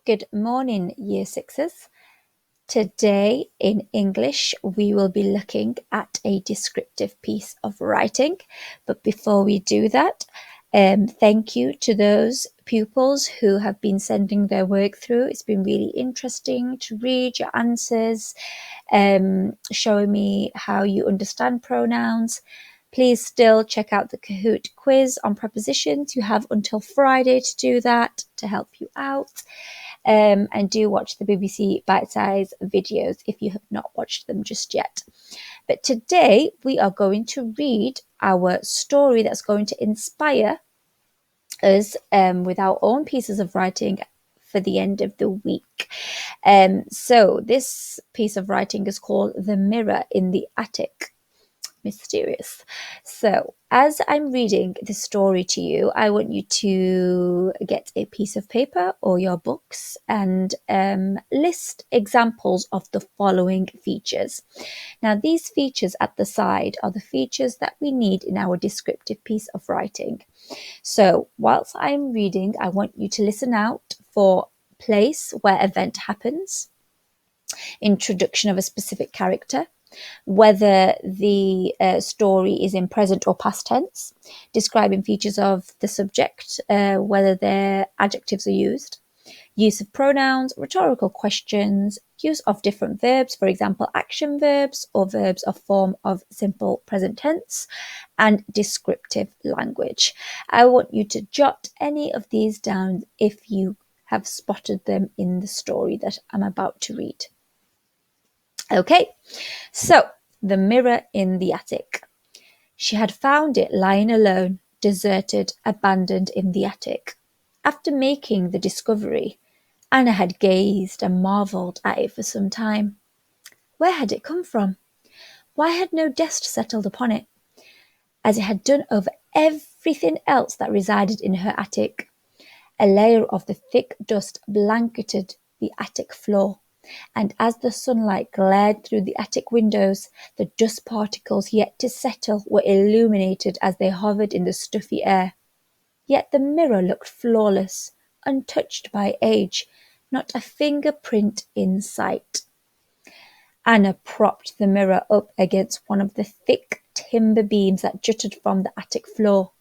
Good morning, Year Sixes. Today in English, we will be looking at a descriptive piece of writing. But before we do that, thank you to those pupils who have been sending their work through. It's been really interesting to read your answers, showing me how you understand pronouns. Please still check out the Kahoot quiz on prepositions. You have until Friday to do that to help you out. And do watch the BBC Bite Size videos if you have not watched them just yet. But today we are going to read our story that's going to inspire us with our own pieces of writing for the end of the week. So this piece of writing is called The Mirror in the Attic. Mysterious. So as I'm reading the story to you, I want you to get a piece of paper or your books and list examples of the following features. Now, these features at the side are the features that we need in our descriptive piece of writing. So whilst I'm reading, I want you to listen out for place where event happens, introduction of a specific character, whether the story is in present or past tense, describing features of the subject, whether their adjectives are used, use of pronouns, rhetorical questions, use of different verbs, for example, action verbs or verbs of form of simple present tense, and descriptive language. I want you to jot any of these down if you have spotted them in the story that I'm about to read. Okay, so the mirror in the attic. She had found it lying alone, deserted, abandoned in the attic. After making the discovery, Anna had gazed and marvelled at it for some time. Where had it come from? Why had no dust settled upon it, as it had done over everything else that resided in her attic? A layer of the thick dust blanketed the attic floor, and as the sunlight glared through the attic windows, the dust particles yet to settle were illuminated as they hovered in the stuffy air. Yet the mirror looked flawless, untouched by age, not a fingerprint in sight. Anna propped the mirror up against one of the thick timber beams that jutted from the attic floor.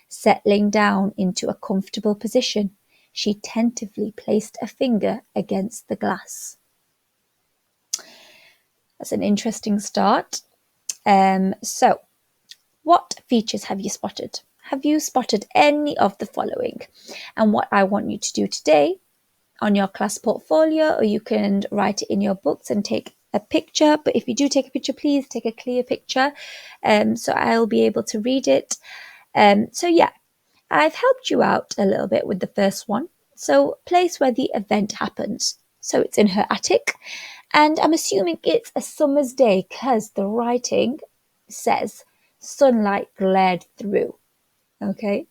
Settling down into a comfortable position, she tentatively placed a finger against the glass. That's an interesting start. So, what features have you spotted? Have you spotted any of the following? And what I want you to do today on your class portfolio, or you can write it in your books and take a picture. But if you do take a picture, please take a clear picture so I'll be able to read it. So yeah, I've helped you out a little bit with the first one. So place where the event happens. So it's in her attic. And I'm assuming it's a summer's day because the writing says sunlight glared through. Okay.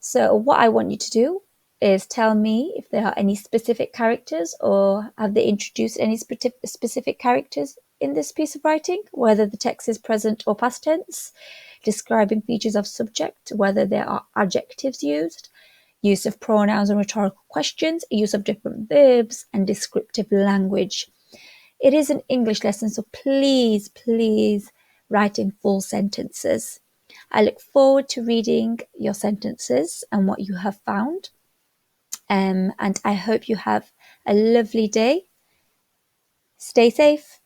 So what I want you to do is tell me if there are any specific characters or have they introduced any specific characters in this piece of writing, whether the text is present or past tense, describing features of subject, whether there are adjectives used, use of pronouns and rhetorical questions, use of different verbs, and descriptive language. It is an English lesson, so please write in full sentences. I look forward to reading your sentences and what you have found. And I hope you have a lovely day. Stay safe.